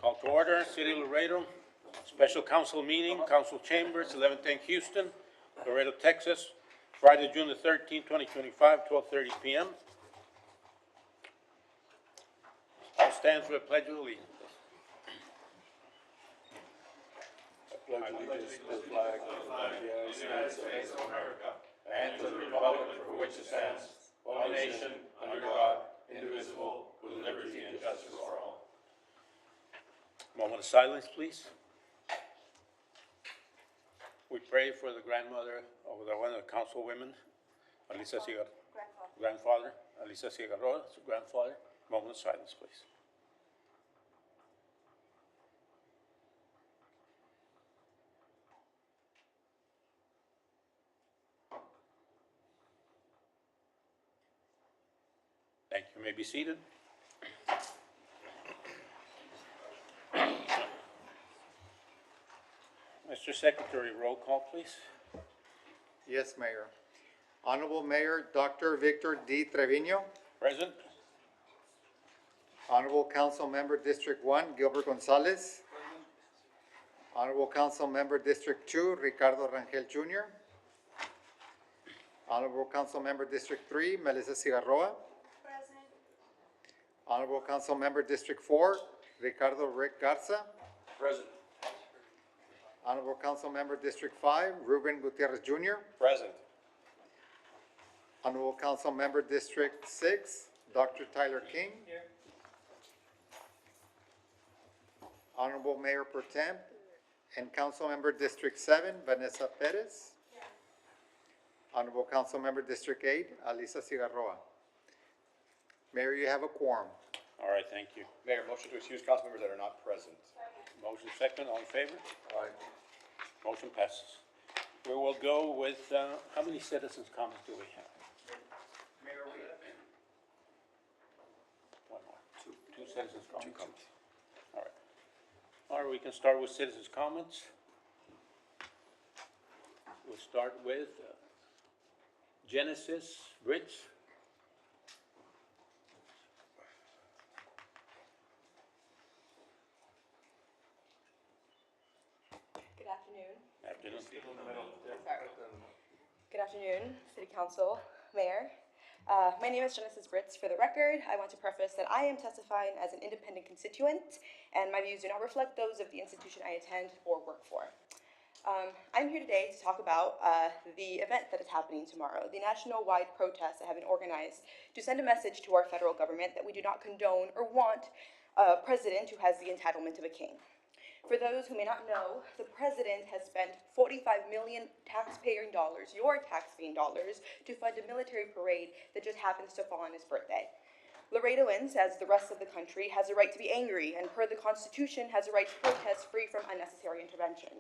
Call to order, City of Laredo, special council meeting, council chambers, 1110 Houston, Laredo, Texas, Friday, June the 13th, 2025, 12:30 p.m. All stand for the Pledge of Allegiance. Pledge allegiance to the flag of the United States of America and to the republic for which it stands, one nation, under God, indivisible, with liberty and justice for all. Moment of silence, please. We pray for the grandmother of one of the councilwomen, Alisa Cigarroa. Grandfather, Alisa Cigarroa, grandfather. Moment of silence, please. Thank you. You may be seated. Mr. Secretary, roll call, please. Yes, Mayor. Honorable Mayor Dr. Victor D. Trevino. Present. Honorable Council Member District 1 Gilbert Gonzalez. Honorable Council Member District 2 Ricardo Rangel Jr. Honorable Council Member District 3 Melissa Cigarroa. Present. Honorable Council Member District 4 Ricardo Rick Garza. Present. Honorable Council Member District 5 Ruben Gutierrez Jr. Present. Honorable Council Member District 6 Dr. Tyler King. Here. Honorable Mayor Pro Tem and Council Member District 7 Vanessa Perez. Here. Honorable Council Member District 8 Alisa Cigarroa. Mayor, you have a quorum. All right, thank you. Mayor, motion to excuse council members that are not present. Motion second, all in favor? Aye. Motion passes. We will go with, how many citizens' comments do we have? Mayor, we have One more. Two citizens' comments. All right. All right, we can start with citizens' comments. We'll start with Genesis Brits. Good afternoon. Afternoon. Sorry. Good afternoon, City Council, Mayor. My name is Genesis Brits. For the record, I want to preface that I am testifying as an independent constituent, and my views do not reflect those of the institution I attend or work for. I'm here today to talk about the event that is happening tomorrow, the national-wide protests that have been organized to send a message to our federal government that we do not condone or want a president who has the entitlement of a king. For those who may not know, the president has spent 45 million taxpayer dollars, your taxpaying dollars, to fund a military parade that just happens to fall on his birthday. Laredoans, as the rest of the country, has a right to be angry, and per the Constitution, has a right to protest free from unnecessary intervention.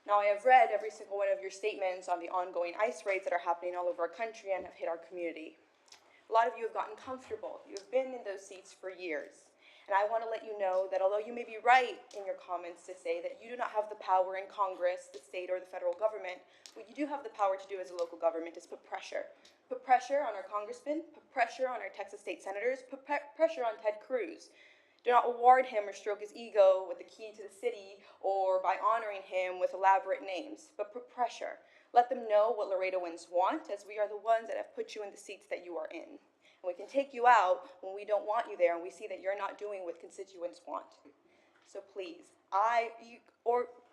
Now, I have read every single one of your statements on the ongoing ICE raids that are happening all over our country and have hit our community. A lot of you have gotten comfortable. You have been in those seats for years. And I want to let you know that although you may be right in your comments to say that you do not have the power in Congress, the state, or the federal government, what you do have the power to do as a local government is put pressure. Put pressure on our congressmen, put pressure on our Texas state senators, put pressure on Ted Cruz. Do not award him or stroke his ego with the key to the city or by honoring him with elaborate names, but put pressure. Let them know what Laredoans want, as we are the ones that have put you in the seats that you are in. And we can take you out when we don't want you there and we see that you're not doing what constituents want. So please,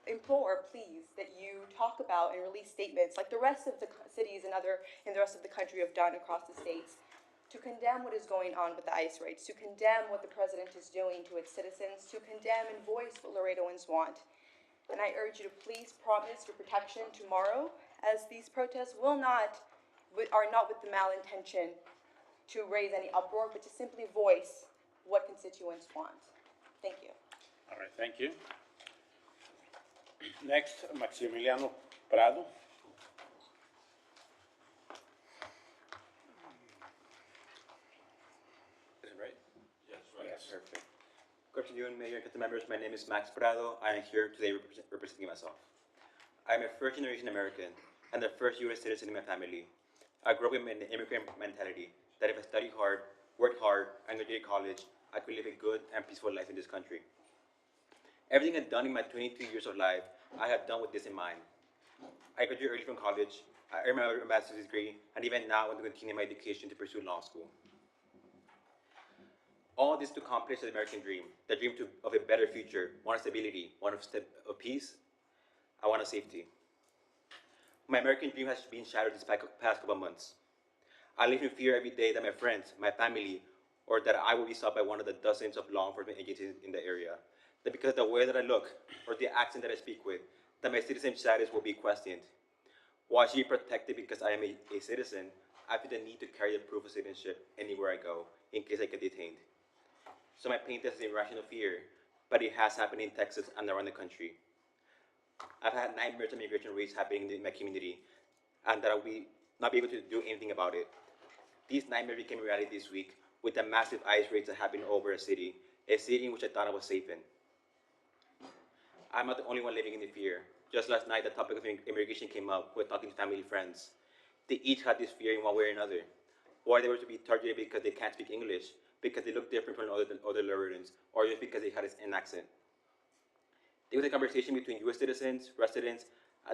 implore, please, that you talk about and release statements like the rest of the cities and the rest of the country have done across the states to condemn what is going on with the ICE raids, to condemn what the president is doing to its citizens, to condemn and voice what Laredoans want. And I urge you to please promise your protection tomorrow, as these protests are not with the malintention to raise any uproar, but to simply voice what constituents want. Thank you. All right, thank you. Next, Maximiliano Prado. Is it right? Yes, right. Yes. Perfect. Good afternoon, Mayor and council members. My name is Max Prado. I am here today representing myself. I am a first-generation American and the first U.S. citizen in my family. I grew up with an immigrant mentality that if I study hard, work hard, and go to college, I could live a good and peaceful life in this country. Everything I've done in my 22 years of life, I have done with this in mind. I graduated early from college, I earned my master's degree, and even now I want to continue my education to pursue law school. All this to accomplish the American dream, the dream of a better future, one of stability, one of peace, and one of safety. My American dream has been shattered these past couple of months. I live in fear every day that my friends, my family, or that I will be stopped by one of the dozens of law enforcement agencies in the area. That because of the way that I look, or the accent that I speak with, that my citizen status will be questioned. While I should be protected because I am a citizen, I feel the need to carry the proof of citizenship anywhere I go, in case I get detained. So my pain is irrational fear, but it has happened in Texas and around the country. I've had nightmares of immigration raids happening in my community, and that I will not be able to do anything about it. These nightmares became reality this week with the massive ICE raids that happened over a city in which I thought I was safe in. I'm not the only one living in the fear. Just last night, the topic of immigration came up with talking to family friends. They each had this fear in one way or another. Or they were to be targeted because they can't speak English, because they look different from other Laredoans, or just because they had an accent. There was a conversation between U.S. citizens, residents,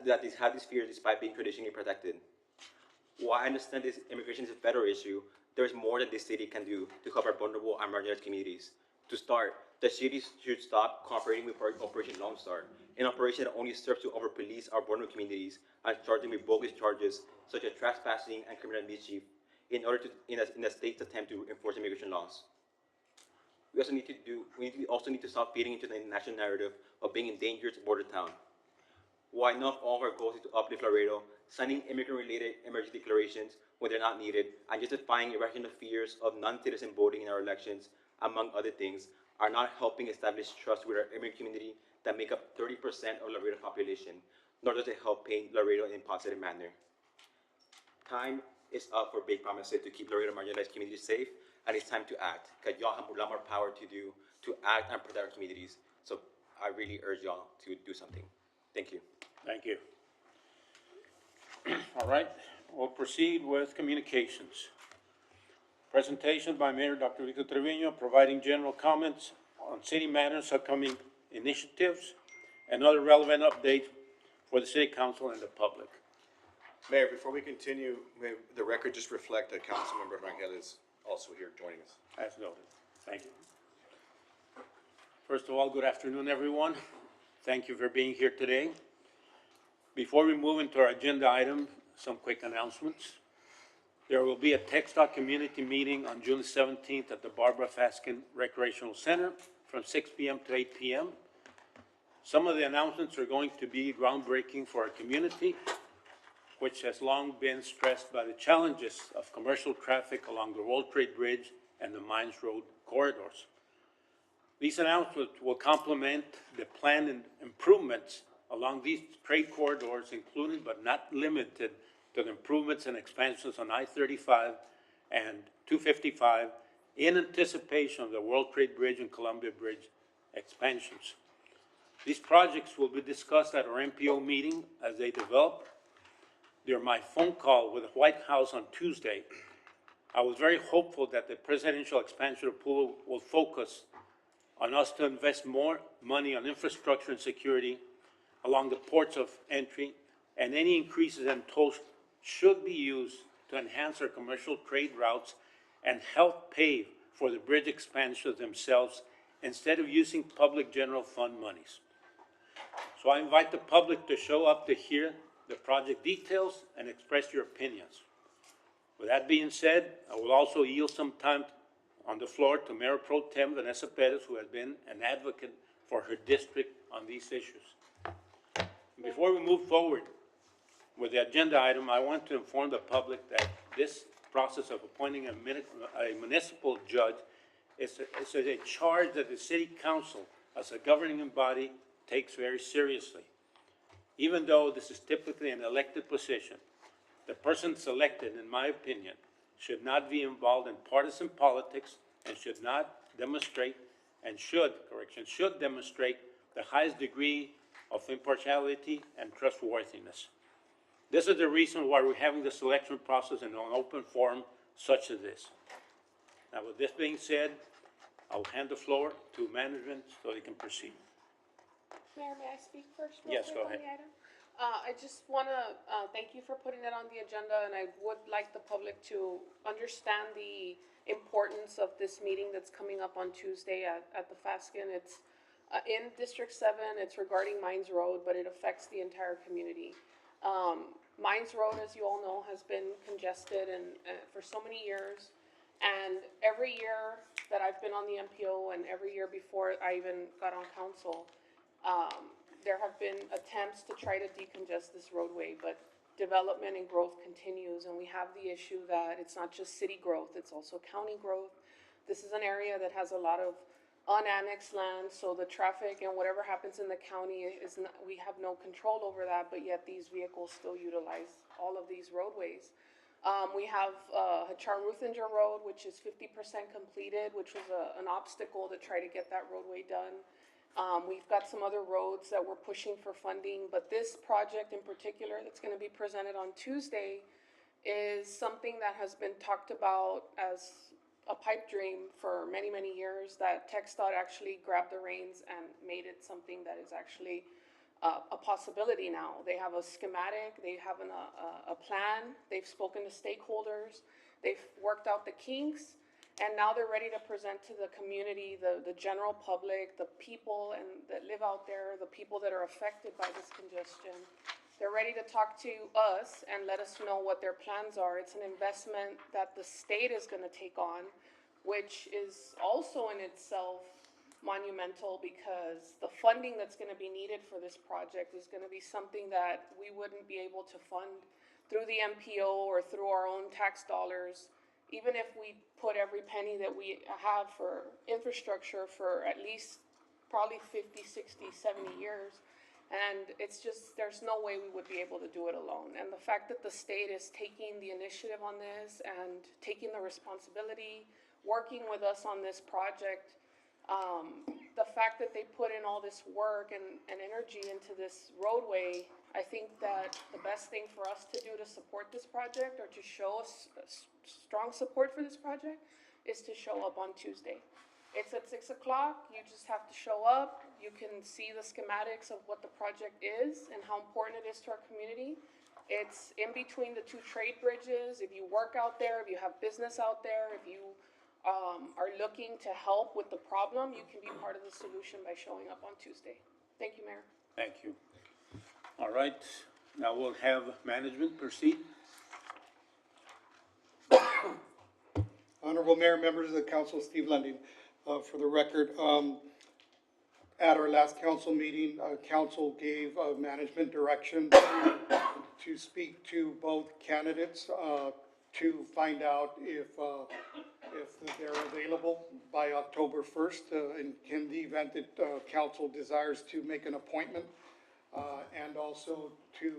that they had this fear despite being traditionally protected. While I understand this immigration is a federal issue, there is more that this city can do to help our vulnerable and marginalized communities. To start, the city should stop cooperating with Operation Lone Star, an operation that only serves to over-police our vulnerable communities and charge them with bogus charges such as trespassing and criminal mischief in order to, in the state's attempt to enforce immigration laws. We also need to stop feeding into the national narrative of being a dangerous border town. While not all of our goals is to uplift Laredo, signing immigrant-related emergency declarations when they're not needed, and justifying irrational fears of non-citizen voting in our elections, among other things, are not helping establish trust with our immigrant community that make up 30% of Laredo's population, nor does it help paint Laredo in a positive manner. Time is up for big promises to keep Laredo marginalized communities safe, and it's time to act, because y'all have a lot more power to act and protect our communities. So I really urge y'all to do something. Thank you. Thank you. All right, we'll proceed with communications. Presentation by Mayor Dr. Victor Trevino, providing general comments on city matters, upcoming initiatives, and other relevant updates for the city council and the public. Mayor, before we continue, may the record just reflect that Councilmember Rangel is also here joining us. As noted. Thank you. First of all, good afternoon, everyone. Thank you for being here today. Before we move into our agenda item, some quick announcements. There will be a TxDOT community meeting on June 17th at the Barbara Faskin Recreational Center from 6 p.m. to 8 p.m. Some of the announcements are going to be groundbreaking for our community, which has long been stressed by the challenges of commercial traffic along the World Trade Bridge and the Mines Road corridors. These announcements will complement the planned improvements along these trade corridors, including but not limited to the improvements and expansions on I-35 and 255 in anticipation of the World Trade Bridge and Columbia Bridge expansions. These projects will be discussed at our MPO meeting as they develop. During my phone call with the White House on Tuesday, I was very hopeful that the presidential expansion approval will focus on us to invest more money on infrastructure and security along the ports of entry, and any increases in tolls should be used to enhance our commercial trade routes and help pay for the bridge expansions themselves instead of using public general fund monies. So I invite the public to show up to hear the project details and express your opinions. With that being said, I will also yield some time on the floor to Mayor Pro Tem Vanessa Perez, who has been an advocate for her district on these issues. Before we move forward with the agenda item, I want to inform the public that this process of appointing a municipal judge is a charge that the city council, as a governing body, takes very seriously. Even though this is typically an elected position, the person selected, in my opinion, should not be involved in partisan politics and should demonstrate the highest degree of impartiality and trustworthiness. This is the reason why we're having the selection process in an open forum such as this. Now, with this being said, I'll hand the floor to management so they can proceed. Mayor, may I speak first? Yes, go on ahead. the item? I just want to thank you for putting it on the agenda, and I would like the public to understand the importance of this meeting that's coming up on Tuesday at the Faskin. It's in District 7, it's regarding Mines Road, but it affects the entire community. Mines Road, as you all know, has been congested and for so many years. And every year that I've been on the MPO and every year before I even got on council, there have been attempts to try to decongest this roadway, but development and growth continues, and we have the issue that it's not just city growth, it's also county growth. This is an area that has a lot of unannexed land, so the traffic and whatever happens in the county is not, we have no control over that, but yet these vehicles still utilize all of these roadways. We have Hachar-Ruthinger Road, which is 50% completed, which was an obstacle to try to get that roadway done. We've got some other roads that we're pushing for funding, but this project in particular that's gonna be presented on Tuesday is something that has been talked about as a pipe dream for many, many years, that TxDOT actually grabbed the reins and made it something that is actually a possibility now. They have a schematic, they have a plan, they've spoken to stakeholders, they've worked out the kinks, and now they're ready to present to the community, the general public, the people that live out there, the people that are affected by this congestion. They're ready to talk to us and let us know what their plans are. It's an investment that the state is gonna take on, which is also in itself monumental, because the funding that's gonna be needed for this project is gonna be something that we wouldn't be able to fund through the MPO or through our own tax dollars. Even if we put every penny that we have for infrastructure for at least probably 50, 60, 70 years. And it's just, there's no way we would be able to do it alone. And the fact that the state is taking the initiative on this and taking the responsibility, working with us on this project, the fact that they put in all this work and energy into this roadway, I think that the best thing for us to do to support this project, or to show us strong support for this project, is to show up on Tuesday. It's at 6 o'clock, you just have to show up, you can see the schematics of what the project is and how important it is to our community. It's in between the two trade bridges. If you work out there, if you have business out there, if you are looking to help with the problem, you can be part of the solution by showing up on Tuesday. Thank you, Mayor. Thank you. All right, now we'll have management proceed. Honorable Mayor, members of the council, Steve Lundin. For the record, at our last council meeting, council gave management direction to speak to both candidates to find out if they're available by October 1st, in the event that council desires to make an appointment, and also to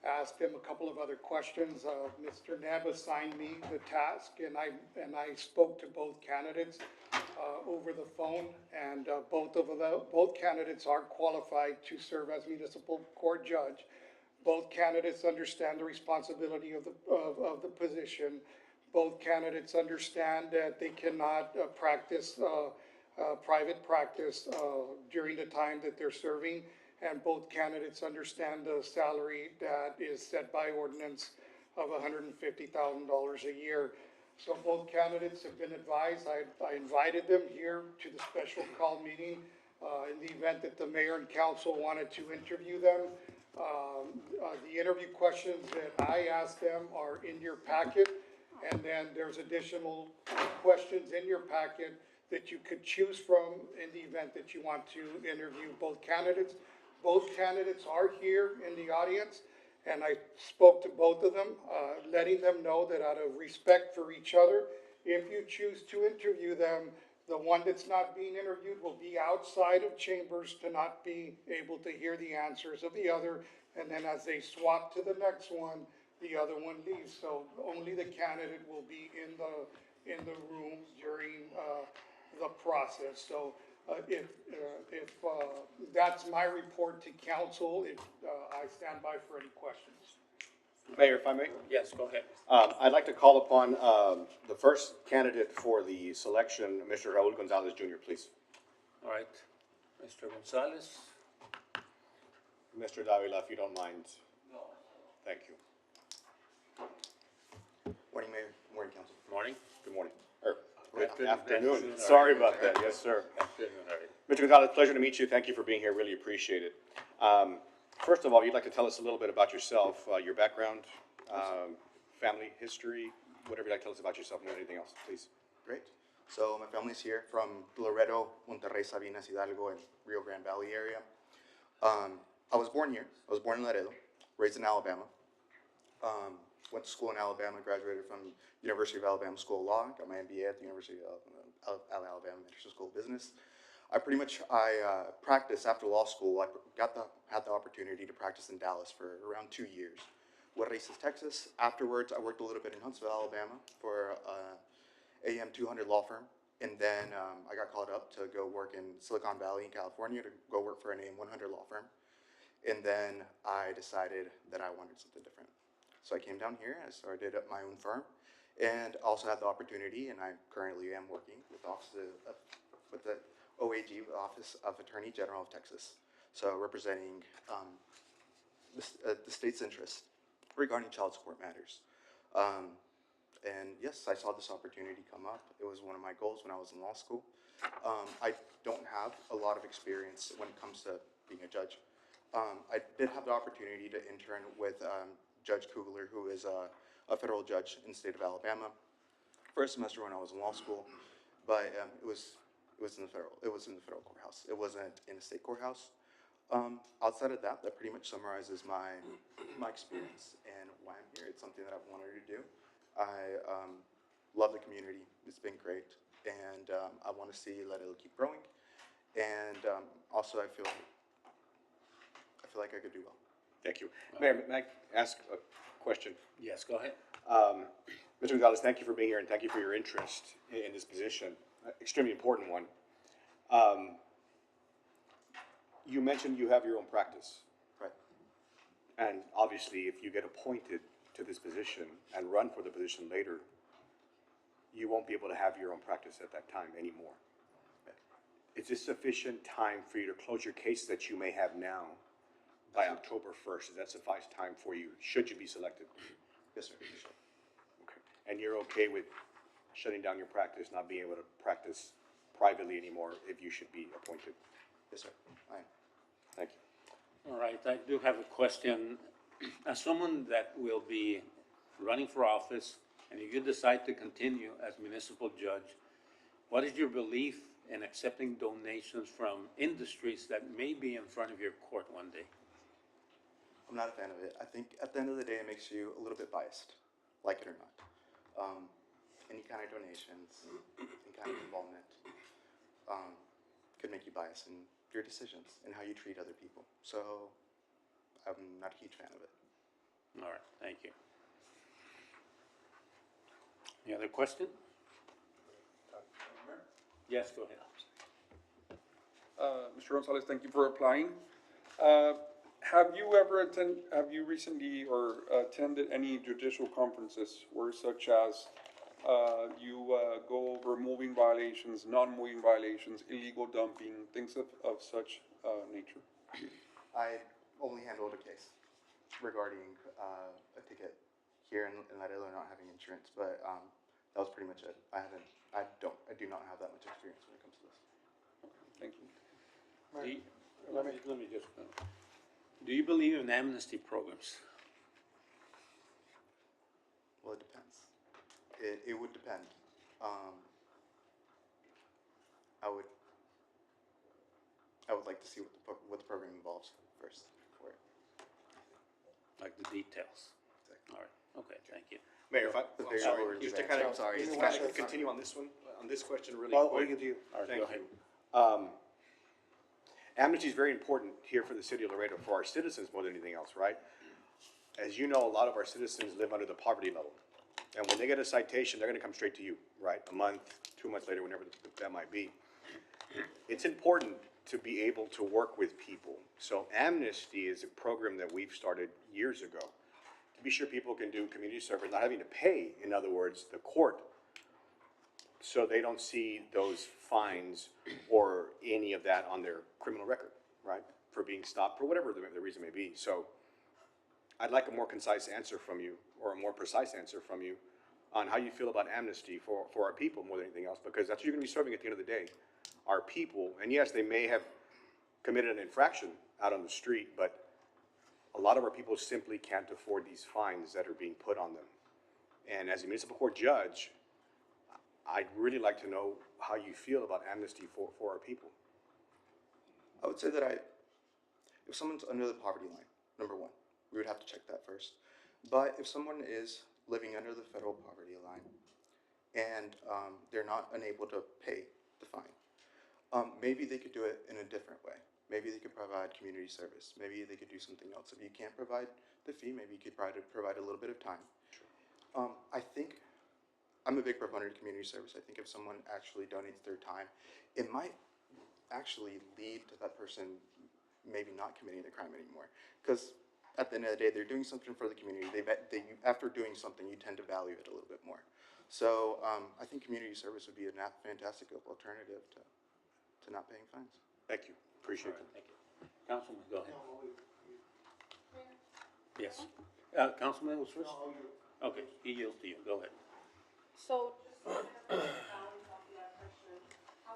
ask them a couple of other questions. Mr. Neb assigned me the task, and I spoke to both candidates over the phone, and both candidates are qualified to serve as municipal court judge. Both candidates understand the responsibility of the position. Both candidates understand that they cannot practice private practice during the time that they're serving. And both candidates understand the salary that is set by ordinance of $150,000 a year. So both candidates have been advised. I invited them here to the special call meeting in the event that the mayor and council wanted to interview them. The interview questions that I asked them are in your packet, and then there's additional questions in your packet that you could choose from in the event that you want to interview both candidates. Both candidates are here in the audience, and I spoke to both of them, letting them know that out of respect for each other, if you choose to interview them, the one that's not being interviewed will be outside of chambers to not be able to hear the answers of the other, and then as they swap to the next one, the other one leaves. So only the candidate will be in the room during the process. So if that's my report to council, I stand by for any questions. Mayor, if I may, Yes, go ahead. I'd like to call upon the first candidate for the selection, Mr. Raul Gonzalez Jr., please. All right, Mr. Gonzalez, Mr. Davila, if you don't mind. No. Thank you. Morning, Mayor. Morning, Council. Morning. Good morning, or good Afternoon. afternoon. Afternoon. Sorry about that, yes, sir. Afternoon, all right. Mr. Gonzalez, pleasure to meet you. Thank you for being here. Really appreciate it. First of all, you'd like to tell us a little bit about yourself, your background, family history, whatever you'd like to tell us about yourself, and anything else, please. Great. So my family's here from Loreto, Monterrey, Sabinas, Hidalgo, and Rio Grande Valley area. I was born here. I was born in Laredo, raised in Alabama. Went to school in Alabama, graduated from University of Alabama School of Law, got my MBA at the University of Alabama International School of Business. I practiced after law school. I had the opportunity to practice in Dallas for around 2 years. Juarez, Texas. Afterwards, I worked a little bit in Huntsville, Alabama for AM 200 law firm. And then I got called up to go work in Silicon Valley in California to go work for an AM 100 law firm. And then I decided that I wanted something different. So I came down here, I started up my own firm, and also had the opportunity, and I currently am working with the OAG, Office of Attorney General of Texas. So representing the state's interest regarding child support matters. And yes, I saw this opportunity come up. It was one of my goals when I was in law school. I don't have a lot of experience when it comes to being a judge. I did have the opportunity to intern with Judge Kugler, who is a federal judge in the state of Alabama, for a semester when I was in law school. But it was in the federal courthouse. It wasn't in a state courthouse. Outside of that, that pretty much summarizes my experience and why I'm here. It's something that I've wanted to do. I love the community. It's been great, and I want to let it keep growing. And also, I feel like I could do well. Thank you. Mayor, may I ask a question? Yes, go ahead. Mr. Gonzalez, thank you for being here and thank you for your interest in this position. Extremely important one. You mentioned you have your own practice. Right. And obviously, if you get appointed to this position and run for the position later, you won't be able to have your own practice at that time anymore. Is this sufficient time for you to close your case that you may have now by October 1st? Does that suffice time for you, should you be selected? Yes, sir. Okay. And you're okay with shutting down your practice, not being able to practice privately anymore if you should be appointed? Yes, sir. I am. Thank you. All right, I do have a question. As someone that will be running for office, and if you decide to continue as municipal judge, what is your belief in accepting donations from industries that may be in front of your court one day? I'm not a fan of it. I think at the end of the day, it makes you a little bit biased, like it or not. Any kind of donations, any kind of involvement could make you biased in your decisions and how you treat other people. So I'm not a huge fan of it. All right, thank you. Any other question? Yes, go ahead. Mr. Gonzalez, thank you for applying. Have you recently attended any judicial conferences where such as you go over moving violations, non-moving violations, illegal dumping, things of such nature? I only handled a case regarding a ticket here in Laredo not having insurance, but that was pretty much it. I do not have that much experience when it comes to this. Thank you. Let me just, do you believe in amnesty programs? Well, it depends. It would depend. I would like to see what the program involves first for it. Like the details? Exactly. All right, okay, thank you. Mayor, if I, But I'm there's sorry, already just to been- kind of, I'm sorry. just to kind of continue on this one, on this question really Well, quick. we can do- all right, Thank go you. Amnesty is very important here for the city of Laredo, for our citizens more than anything else, right? As you know, a lot of our citizens live under the poverty level. And when they get a citation, they're gonna come straight to you, right? A month, 2 months later, whenever that might be. It's important to be able to work with people. So amnesty is a program that we've started years ago to be sure people can do community service, not having to pay, in other words, the court, so they don't see those fines or any of that on their criminal record, right? for being stopped, for whatever the reason may be. So I'd like a more concise answer from you, or a more precise answer from you, on how you feel about amnesty for our people more than anything else, because that's what you're gonna be serving at the end of the day, our people. And yes, they may have committed an infraction out on the street, but a lot of our people simply can't afford these fines that are being put on them. And as a municipal court judge, I'd really like to know how you feel about amnesty for our people. I would say that if someone's under the poverty line, number one, we would have to check that first. But if someone is living under the federal poverty line and they're not unable to pay the fine, maybe they could do it in a different way. Maybe they could provide community service. Maybe they could do something else. If you can't provide the fee, maybe you could provide a little bit of time. I think I'm a big proponent of community service. I think if someone actually donates their time, it might actually lead to that person maybe not committing the crime anymore. Because at the end of the day, they're doing something for the community. After doing something, you tend to value it a little bit more. So I think community service would be a fantastic alternative to not paying fines. Thank you, appreciate it. Thank you. Councilman, go ahead. Yes. Councilman was first? Okay, he yields to you. Go ahead. So, just to balance off of that question, how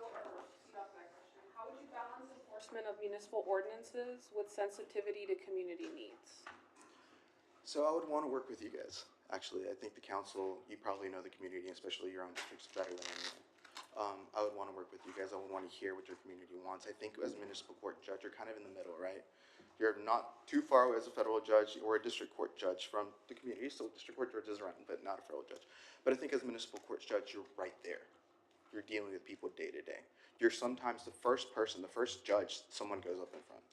would you balance enforcement of municipal ordinances with sensitivity to community needs? So I would want to work with you guys. Actually, I think the council, you probably know the community, especially your own districts, better than anyone. I would want to work with you guys. I would want to hear what your community wants. I think as a municipal court judge, you're kind of in the middle, right? You're not too far away as a federal judge or a district court judge from the community. So district court judge is around, but not a federal judge. But I think as a municipal court judge, you're right there. You're dealing with people day to day. You're sometimes the first person, the first judge someone goes up in front.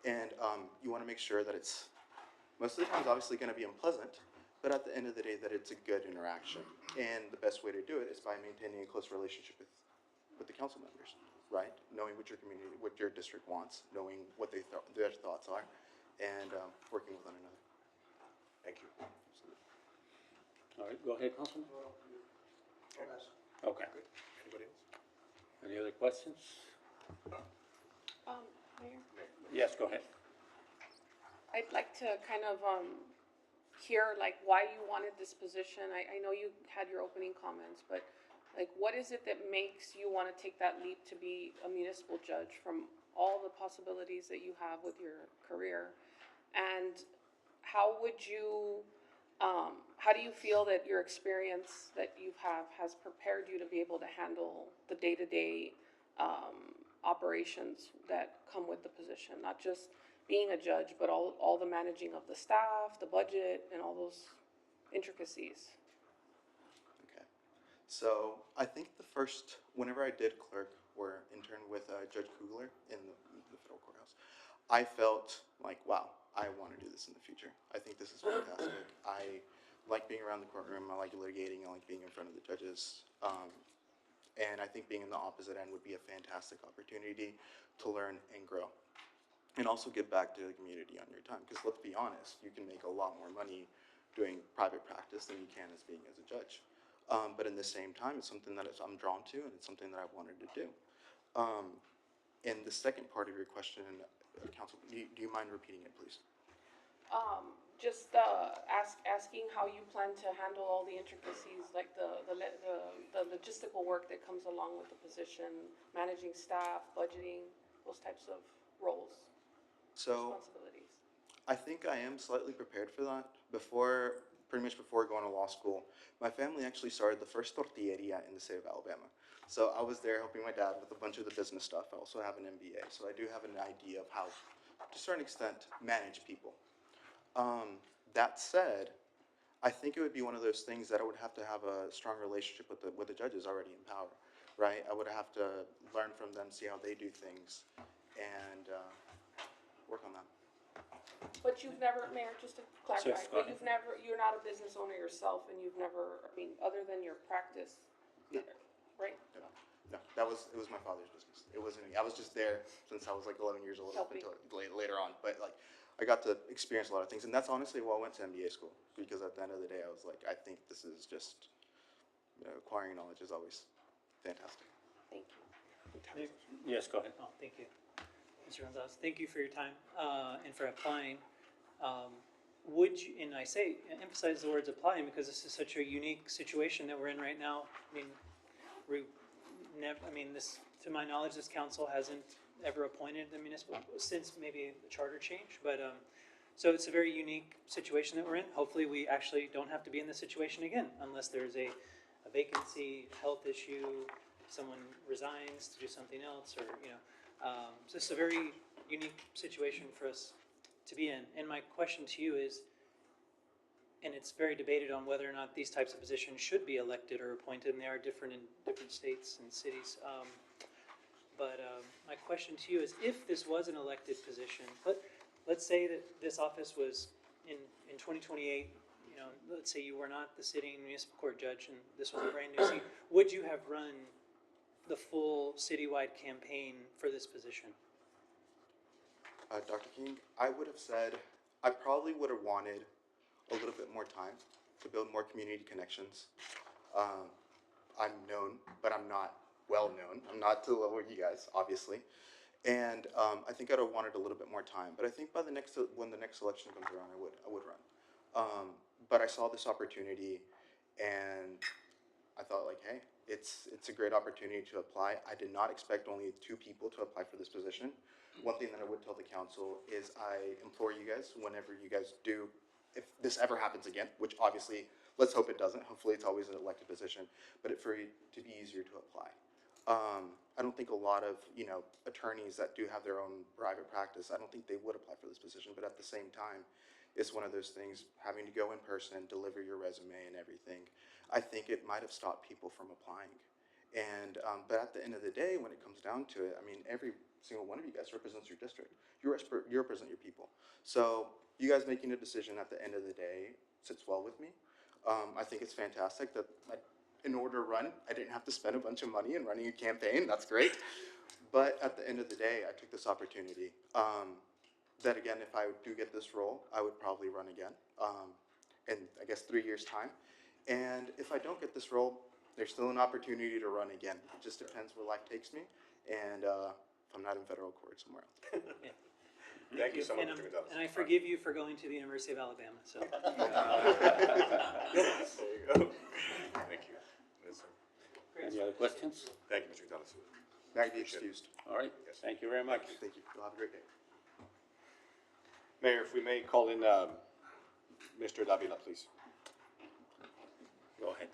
And you want to make sure that it's, most of the time, it's obviously going to be unpleasant, but at the end of the day, that it's a good interaction. And the best way to do it is by maintaining a close relationship with the council members, right? Knowing what your community, what your district wants, knowing what their thoughts are, and working with one another. Thank you. All right, go ahead, Councilman. Okay. Anybody else? Any other questions? Mayor? Yes, go ahead. I'd like to kind of hear like why you wanted this position. I know you had your opening comments, but like what is it that makes you want to take that leap to be a municipal judge from all the possibilities that you have with your career? And how would you, how do you feel that your experience that you have has prepared you to be able to handle the day-to-day operations that come with the position? Not just being a judge, but all the managing of the staff, the budget, and all those intricacies. Okay. So I think whenever I did clerk or intern with Judge Kugler in the federal courthouse, I felt like, wow, I want to do this in the future. I think this is fantastic. I like being around the courtroom. I like litigating. I like being in front of the judges. And I think being in the opposite end would be a fantastic opportunity to learn and grow. And also give back to the community on your time. Because let's be honest, you can make a lot more money doing private practice than you can as being as a judge. But in the same time, it's something that I'm drawn to, and it's something that I wanted to do. And the second part of your question, Council, do you mind repeating it, please? Just asking how you plan to handle all the intricacies, like the logistical work that comes along with the position, managing staff, budgeting, those types of roles. So Responsibilities. I think I am slightly prepared for that. Pretty much before going to law school, my family actually started the first tortilleria in the state of Alabama. So I was there helping my dad with a bunch of the business stuff. I also have an MBA, so I do have an idea of how, to a certain extent, manage people. That said, I think it would be one of those things that I would have to have a strong relationship with the judges already in power, right? I would have to learn from them, see how they do things, and work on that. But you've never, Mayor, just to clarify, Yes, go but ahead. you're not a business owner yourself, and you've never, I mean, other than your practice, right? No, it was my father's business. It wasn't me. I was just there since I was like 11 years old up Helping. until later on. But like, I got to experience a lot of things, and that's honestly why I went to MBA school. Because at the end of the day, I was like, I think this is just, acquiring knowledge is always fantastic. Thank you. Yes, go ahead. Oh, thank you. Mr. Gonzalez, thank you for your time and for applying. Would you, and I say, emphasize the words applying because this is such a unique situation that we're in right now. I mean, this, to my knowledge, this council hasn't ever appointed the municipal, since maybe the charter change, but, so it's a very unique situation that we're in. Hopefully, we actually don't have to be in this situation again, unless there's a vacancy, health issue, someone resigns to do something else, or, so it's a very unique situation for us to be in. And my question to you is, and it's very debated on whether or not these types of positions should be elected or appointed, and they are different in different states and cities. My question to you is, if this was an elected position, let's say that this office was in 2028, let's say you were not the sitting municipal court judge and this was a brand new seat, would you have run the full citywide campaign for this position? Dr. King, I would have said, I probably would have wanted a little bit more time to build more community connections. I'm known, but I'm not well known. I'm not to the level of you guys, obviously. And I think I'd have wanted a little bit more time. But I think when the next election comes around, I would run. But I saw this opportunity, and I thought, like, hey, it's a great opportunity to apply. I did not expect only 2 people to apply for this position. One thing that I would tell the council is I implore you guys, whenever you guys do, if this ever happens again, which obviously, let's hope it doesn't. Hopefully it's always an elected position, but for it to be easier to apply. I don't think a lot of, attorneys that do have their own private practice, I don't think they would apply for this position, but at the same time, it's one of those things, having to go in person, deliver your resume and everything. I think it might have stopped people from applying. And, but at the end of the day, when it comes down to it, I mean, every single one of you guys represents your district. You represent your people. So you guys making a decision at the end of the day sits well with me. I think it's fantastic that in order to run, I didn't have to spend a bunch of money in running a campaign. That's great. But at the end of the day, I took this opportunity. That again, if I do get this role, I would probably run again in, I guess, 3 years' time. And if I don't get this role, there's still an opportunity to run again. It just depends where life takes me, and if I'm not in federal court somewhere else. Yeah. Thank you so much, And, Mr. Gonzalez. and I forgive you for going to the University of Alabama, so. There you go. Thank you. Yes, sir. Any other questions? Thank you, Mr. Gonzalez. May I be excused? All right, thank you very much. Thank you. You'll have a great day. Mayor, if we may call in Mr. Davila, please. Go ahead.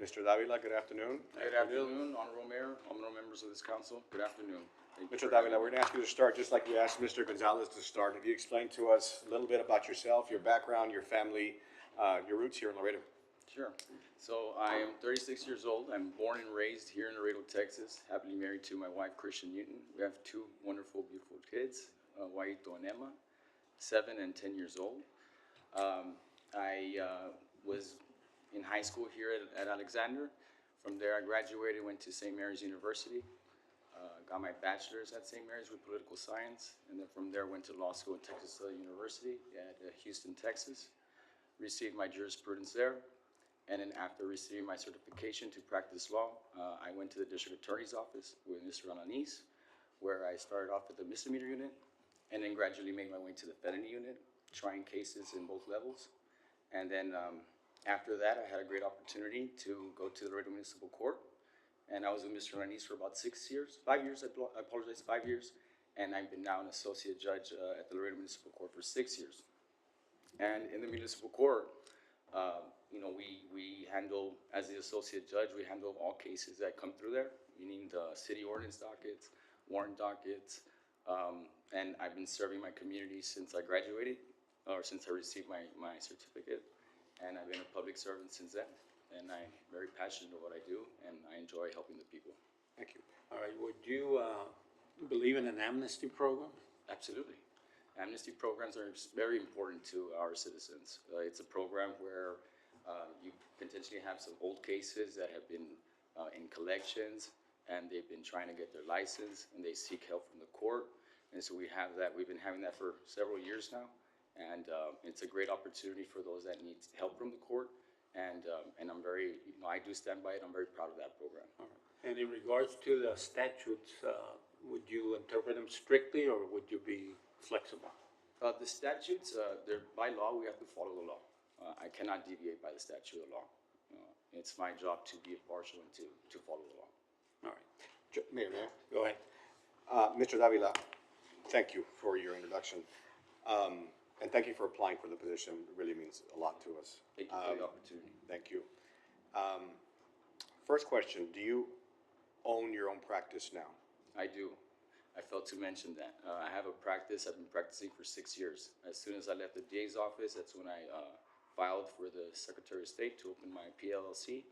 Mr. Davila, good afternoon. Good afternoon, Honorable Mayor, honorable members of this council. Good afternoon. Thank you Mr. for- Davila, we're going to ask you to start just like we asked Mr. Gonzalez to start. If you explain to us a little bit about yourself, your background, your family, your roots here in Laredo. Sure. So I am 36 years old. I'm born and raised here in Laredo, Texas. Happily married to my wife, Christian Newton. We have 2 wonderful, beautiful kids, Juanito and Emma, 7 and 10 years old. I was in high school here at Alexander. From there, I graduated, went to St. Mary's University, got my bachelor's at St. Mary's with political science, and then from there went to law school at Texas Southern University at Houston, Texas. Received my jurisprudence there, and then after receiving my certification to practice law, I went to the district attorney's office with Mr. Alanis, where I started off at the misdemeanor unit, and then gradually made my way to the felony unit, trying cases in both levels. And then after that, I had a great opportunity to go to the Laredo Municipal Court, and I was with Mr. Alanis for about 6 years, 5 years, I apologize, 5 years, and I've been now an associate judge at the Laredo Municipal Court for 6 years. And in the municipal court, we handle, as the associate judge, we handle all cases that come through there, meaning the city ordinance dockets, warrant dockets, and I've been serving my community since I graduated, or since I received my certificate, and I've been a public servant since then, and I'm very passionate about what I do, and I enjoy helping the people. Thank you. All right, would you believe in an amnesty program? Absolutely. Amnesty programs are very important to our citizens. It's a program where you potentially have some old cases that have been in collections, and they've been trying to get their license, and they seek help from the court. And so we have that. We've been having that for several years now, And it's a great opportunity for those that need help from the court. And I'm very, I do stand by it. I'm very proud of that program. And in regards to the statutes, would you interpret them strictly or would you be flexible? The statutes, they're by law, we have to follow the law. I cannot deviate by the statute of law. It's my job to be impartial and to follow the law. All right, Mayor, go ahead. Mr. Davila, thank you for your introduction. And thank you for applying for the position. It really means a lot to us. Thank you for the opportunity. Thank you. First question, do you own your own practice now? I do. I failed to mention that. I have a practice. I've been practicing for 6 years. As soon as I left the DA's office, that's when I filed for the Secretary of State to open my PLLC,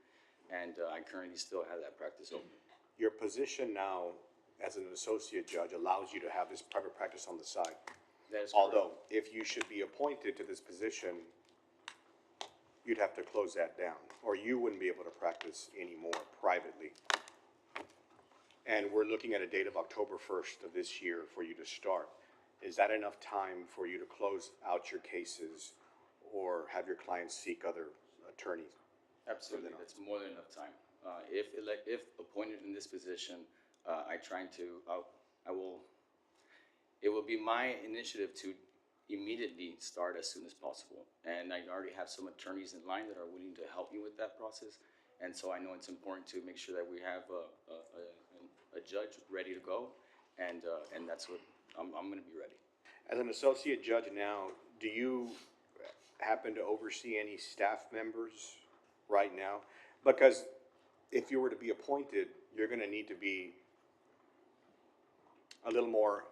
and I currently still have that practice open. Your position now as an associate judge allows you to have this private practice on the side. That is correct. Although, if you should be appointed to this position, you'd have to close that down, or you wouldn't be able to practice anymore privately. And we're looking at a date of October 1st of this year for you to start. Is that enough time for you to close out your cases or have your clients seek other attorneys? Absolutely, that's more than enough time. If appointed in this position, it will be my initiative to immediately start as soon as possible. And I already have some attorneys in line that are willing to help me with that process. And so I know it's important to make sure that we have a judge ready to go, and that's what I'm going to be ready. As an associate judge now, do you happen to oversee any staff members right now? Because if you were to be appointed, you're going to need to be a little more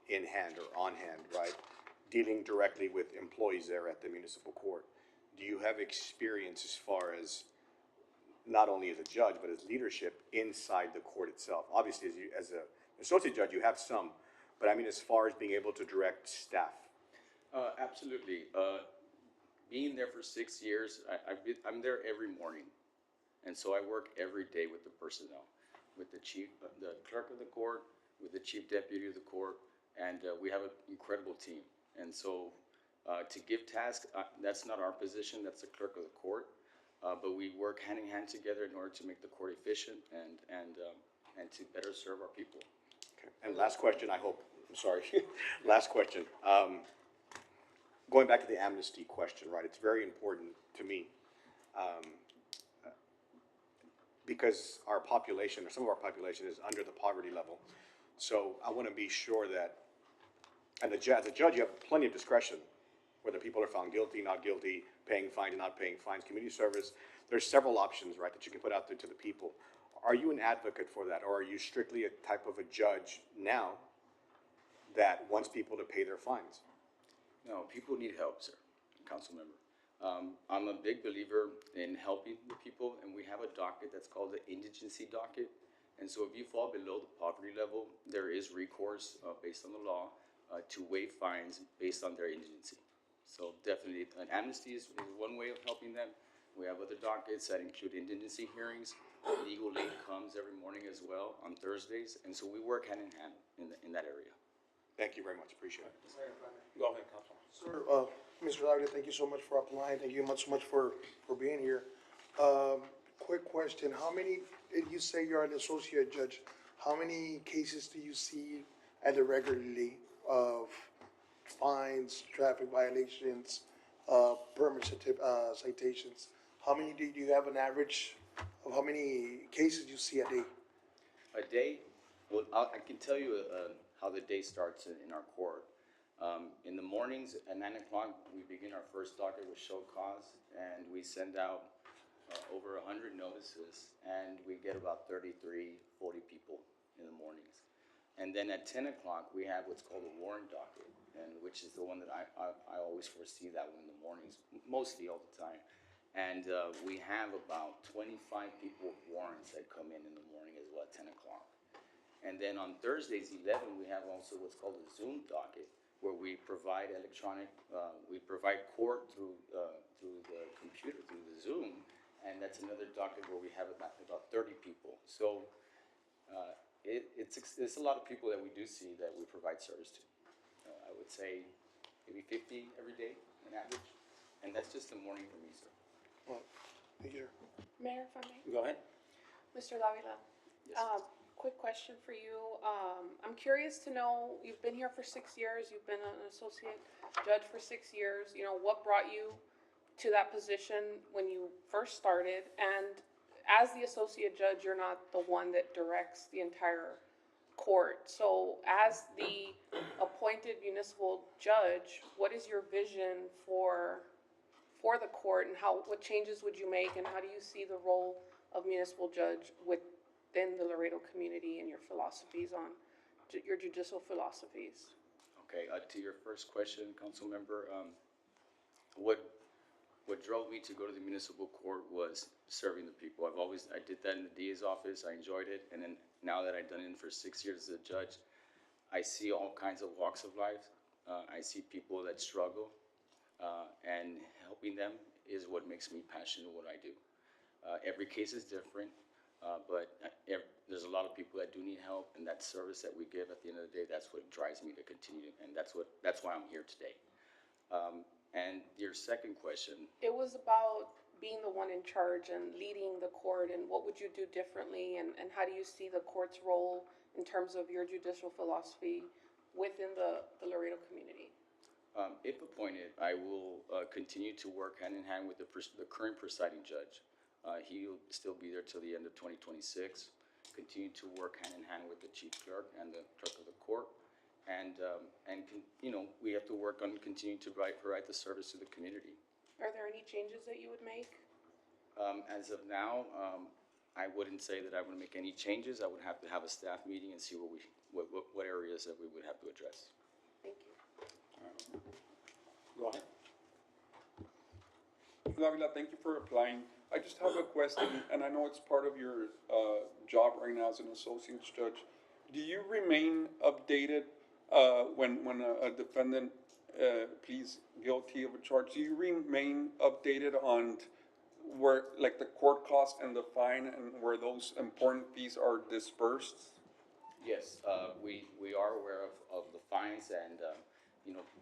in hand or on hand, right? Dealing directly with employees there at the municipal court. Do you have experience as far as not only as a judge, but as leadership inside the court itself? Obviously, as an associate judge, you have some, but I mean, as far as being able to direct staff. Absolutely. Being there for 6 years, I'm there every morning. And so I work every day with the personnel, with the clerk of the court, with the chief deputy of the court, and we have an incredible team. And so to give tasks, that's not our position, that's the clerk of the court. But we work hand in hand together in order to make the court efficient and to better serve our people. Okay. And last question, I hope, I'm sorry, last question. Going back to the amnesty question, right, it's very important to me. Because our population, or some of our population, is under the poverty level. So I want to be sure that, and as a judge, you have plenty of discretion, whether people are found guilty, not guilty, paying fines, not paying fines, community service. There's several options, right, that you can put out there to the people. Are you an advocate for that, or are you strictly a type of a judge now that wants people to pay their fines? No, people need help, sir, council member. I'm a big believer in helping the people, and we have a docket that's called the indigency docket. And so if you fall below the poverty level, there is recourse based on the law to waive fines based on their indigency. So definitely, an amnesty is one way of helping them. We have other dockets that include indigency hearings. Legal aid comes every morning as well on Thursdays, and so we work hand in hand in that area. Thank you very much, appreciate it. Go ahead, Councilman. Sir, Mr. Davila, thank you so much for applying. Thank you so much for being here. Quick question, how many, you say you're an associate judge, how many cases do you see regularly of fines, traffic violations, permit citations? How many do you have an average of how many cases you see a day? A day? Well, I can tell you how the day starts in our court. In the mornings at 9 o'clock, we begin our first docket with show cause, and we send out over 100 notices, and we get about 33, 40 people in the mornings. And then at 10 o'clock, we have what's called a warrant docket, and which is the one that I always foresee that one in the mornings, mostly all the time. And we have about 25 people with warrants that come in the morning as well at 10 o'clock. And then on Thursdays, 11, we have also what's called a Zoom docket, where we provide we provide court through the computer, through the Zoom, and that's another docket where we have about 30 people. So it's a lot of people that we do see that we provide service to. I would say maybe 50 every day, on average. And that's just the morning for me, sir. Well, thank you, sir. Mayor, if I may. Go ahead. Mr. Davila, Yes. quick question for you. I'm curious to know, you've been here for 6 years, you've been an associate judge for 6 years, you know, what brought you to that position when you first started? And as the associate judge, you're not the one that directs the entire court. So as the appointed municipal judge, what is your vision for the court, and what changes would you make, and how do you see the role of municipal judge within the Laredo community and your philosophies on, your judicial philosophies? Okay, to your first question, council member, what drove me to go to the municipal court was serving the people. I did that in the DA's office, I enjoyed it, and then now that I've done it for 6 years as a judge, I see all kinds of walks of life. I see people that struggle, and helping them is what makes me passionate in what I do. Every case is different, but there's a lot of people that do need help, and that service that we give at the end of the day, that's what drives me to continue, and that's why I'm here today. And your second question, It was about being the one in charge and leading the court, and what would you do differently, and how do you see the court's role in terms of your judicial philosophy within the Laredo community? if appointed, I will continue to work hand in hand with the current presiding judge. He'll still be there till the end of 2026. Continue to work hand in hand with the chief clerk and the clerk of the court. We have to work on continuing to provide the service to the community. Are there any changes that you would make? As of now, I wouldn't say that I would make any changes. I would have to have a staff meeting and see what areas that we would have to address. Thank you. Go ahead. Mr. Davila, thank you for applying. I just have a question, and I know it's part of your job right now as an associate judge. Do you remain updated when a defendant pleads guilty of a charge? Do you remain updated on where, like, the court cost and the fine, and where those important fees are dispersed? Yes, we are aware of the fines, and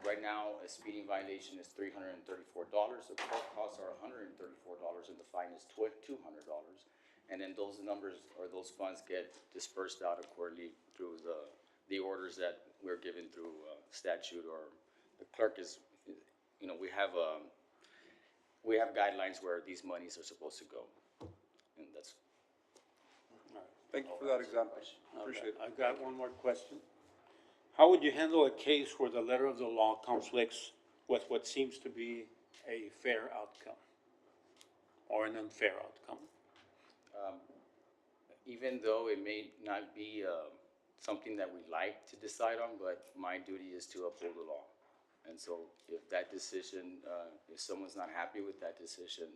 right now a speeding violation is $334. The court costs are $134, and the fine is $200. And then those numbers or those funds get dispersed out accordingly through the orders that we're given through statute, or the clerk is, we have guidelines where these monies are supposed to go, and that's. Thank you for that example. Appreciate it. I've got one more question. How would you handle a case where the letter of the law conflicts with what seems to be a fair outcome or an unfair outcome? Even though it may not be something that we like to decide on, but my duty is to uphold the law. And so if that decision, if someone's not happy with that decision,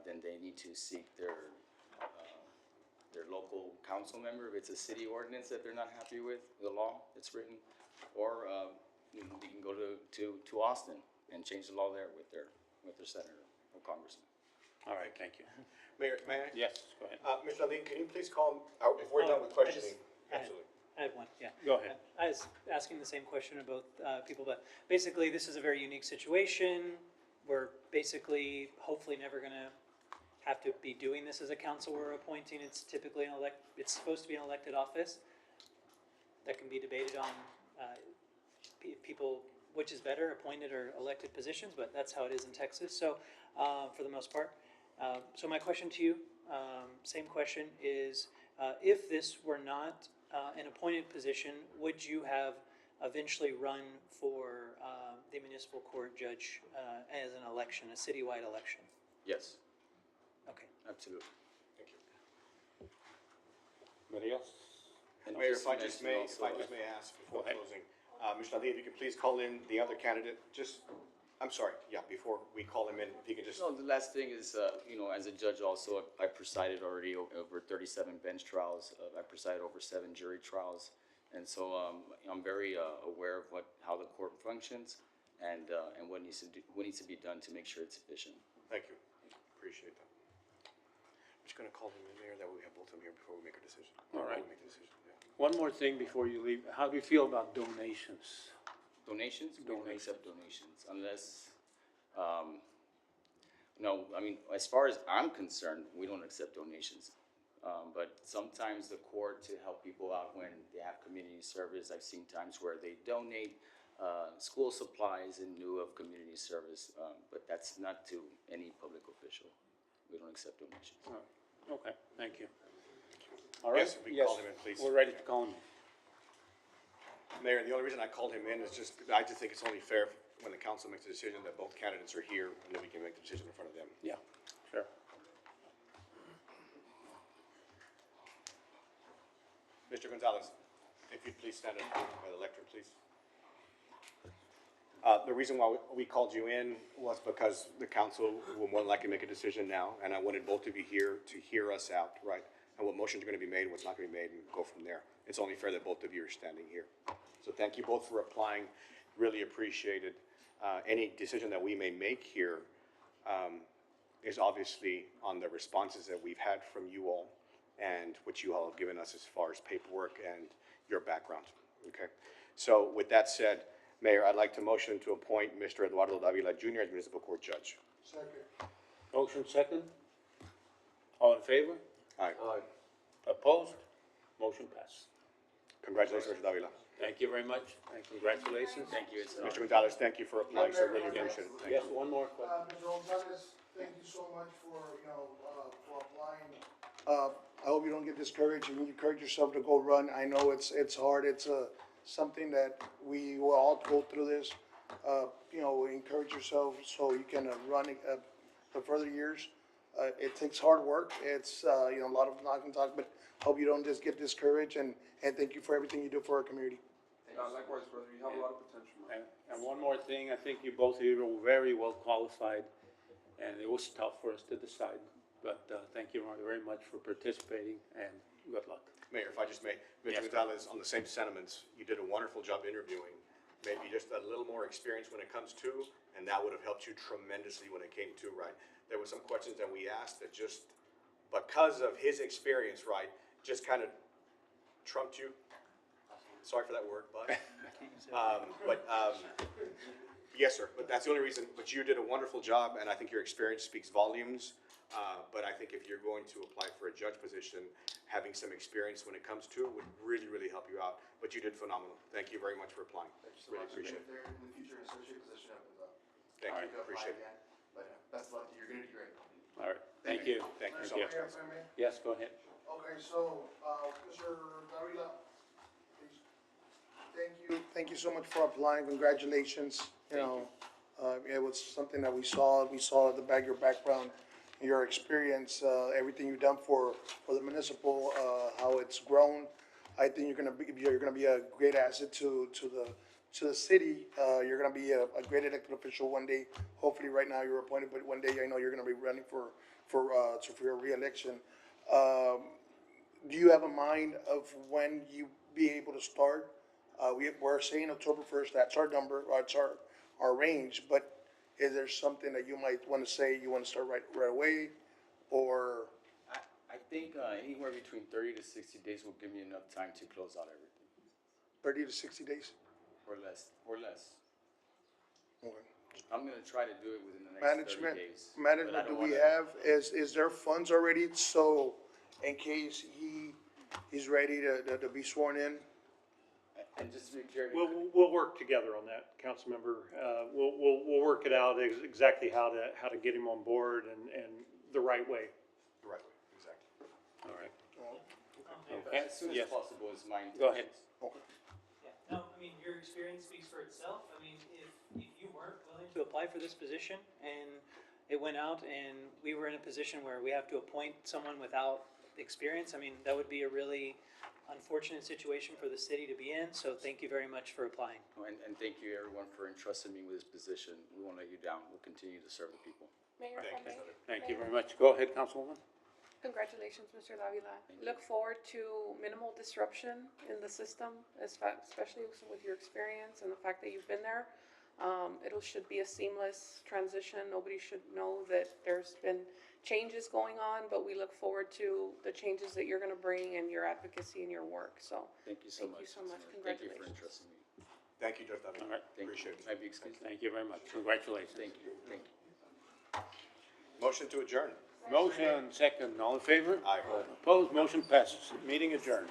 then they need to seek their local council member. If it's a city ordinance that they're not happy with, the law that's written, or they can go to Austin and change the law there with their senator or congressman. All right, thank you. Mayor, may I? Yes, go ahead. Mr. Nadeem, can you please call him, if we're done with questioning? Absolutely. I had one, yeah. Go ahead. I was asking the same question of both people, but basically, this is a very unique situation. We're basically, hopefully, never going to have to be doing this as a council we're appointing. It's typically it's supposed to be an elected office that can be debated on people, which is better, appointed or elected positions, but that's how it is in Texas. So, for the most part. So my question to you, same question, is if this were not an appointed position, would you have eventually run for the municipal court judge as an election, a citywide election? Yes, Okay. absolutely. Thank you. Anybody else? And Mayor, just if I to just mention may, also, ask before Go ahead. closing, Mr. Nadeem, if you could please call in the other candidate, before we call him in, if you could just. No, the last thing is, as a judge also, I presided already over 37 bench trials. I presided over 7 jury trials. And so I'm very aware of how the court functions and what needs to be done to make sure it's efficient. Thank you. Appreciate that. I'm just going to call him in there, that way we have both of them here before we make a decision. All right. Before we make a decision, yeah. One more thing before you leave. How do you feel about donations? Donations? We don't accept donations unless, no, I mean, as far as I'm concerned, we don't accept donations. But sometimes the court, to help people out when they have community service, I've seen times where they donate school supplies in lieu of community service, but that's not to any public official. We don't accept donations. Okay, thank you. All right. Yes, if we can call him in, please. We're ready to call him. Mayor, the only reason I called him in is just, I just think it's only fair when the council makes a decision that both candidates are here, and then we can make the decision in front of them. Yeah, sure. Mr. Gonzalez, if you'd please stand up by the lectern, please. The reason why we called you in was because the council will more than likely make a decision now, and I wanted both of you here to hear us out, right? And what motions are gonna be made, what's not gonna be made, and go from there. It's only fair that both of you are standing here. So thank you both for applying, really appreciate it. Any decision that we may make here is obviously on the responses that we've had from you all and what you all have given us as far as paperwork and your background, okay? So with that said, Mayor, I'd like to motion to appoint Mr. Eduardo Davila Jr. as municipal court judge. Second. Motion second. All in favor? Aye. Opposed? Motion passed. Congratulations, Mr. Davila. Thank you very much, and congratulations. Thank you. It's an honor. Mr. Gonzalez, thank you for applying, sir, really appreciate it. Thank Yes, you. one more question. Mr. Gonzalez, thank you so much for, for applying. I hope you don't get discouraged and you encourage yourself to go run. I know it's hard. It's something that we will all go through this. Encourage yourself so you can run for further years. It takes hard work. It's, a lot of knock and talk, but hope you don't just get discouraged and thank you for everything you do for our community. Likewise, brother, you have a lot of potential. And one more thing, I think you both of you were very well qualified, and it was tough for us to decide. But thank you very much for participating, and good luck. Mayor, if I just may, Yes, Mr. Gonzalez, on the same sentiments, you did a wonderful job interviewing. Maybe just a little more experience when it comes to, and that would have helped you tremendously when it came to, right? There were some questions that we asked that just, because of his experience, right, just kind of trumped you. Sorry for that word, but, yes, sir, but that's the only reason, but you did a wonderful job, and I think your experience speaks volumes. But I think if you're going to apply for a judge position, having some experience when it comes to would really, really help you out. But you did phenomenal. Thank you very much for applying. Really appreciate it. If in the future, associate position opens up. Thank you, Apply appreciate it. again. But best of luck, you're gonna do great. All right, thank you. Thank you so much. Yes, I may. Yes, go ahead. Okay, so, Mr. Davila, please. Thank you so much for applying, congratulations, it was something that we saw the your background, your experience, everything you've done for the municipal, how it's grown. I think you're gonna be a great asset to the city, you're gonna be a great elected official one day. Hopefully, right now you're appointed, but one day I know you're gonna be running for your reelection. Do you have a mind of when you be able to start? We're saying October 1st, that's our number, that's our range, but is there something that you might want to say, you want to start right away, or? I think anywhere between 30 to 60 days will give me enough time to close out everything, 30 to 60 days? or less. Okay. I'm gonna try to do it within the next 30 days. but I Management, do don't we wanna- have, is there funds already, so in case he's ready to be sworn in? And just to be clear, We'll work together on that, Councilmember. We'll work it out exactly how to get him on board and the right way. The right way, exactly. All right. Okay, as soon as Yes. possible is my intention. Go ahead. Yeah, no, I mean, your experience speaks for itself. I mean, if you weren't willing to apply for this position and it went out and we were in a position where we have to appoint someone without experience, I mean, that would be a really unfortunate situation for the city to be in, so thank you very much for applying. And thank you everyone for entrusting me with this position. We won't let you down. We'll continue to serve the people. Mayor, if I may? Thank you very much. Go ahead, Councilwoman. Congratulations, Mr. Davila. Look forward to minimal disruption in the system, especially with your experience and the fact that you've been there. It should be a seamless transition. Nobody should know that there's been changes going on, but we look forward to the changes that you're gonna bring and your advocacy and your work, so. Thank you so much. Thank you so much. Councilmember. Thank you for Congratulations. entrusting me. Thank you, Judge David. All right. Appreciate it. Might be excused. Thank you very much. Congratulations. Thank you, thank you. Motion to adjourn. Motion second, all in favor? Aye. Opposed, motion passes. Meeting adjourned.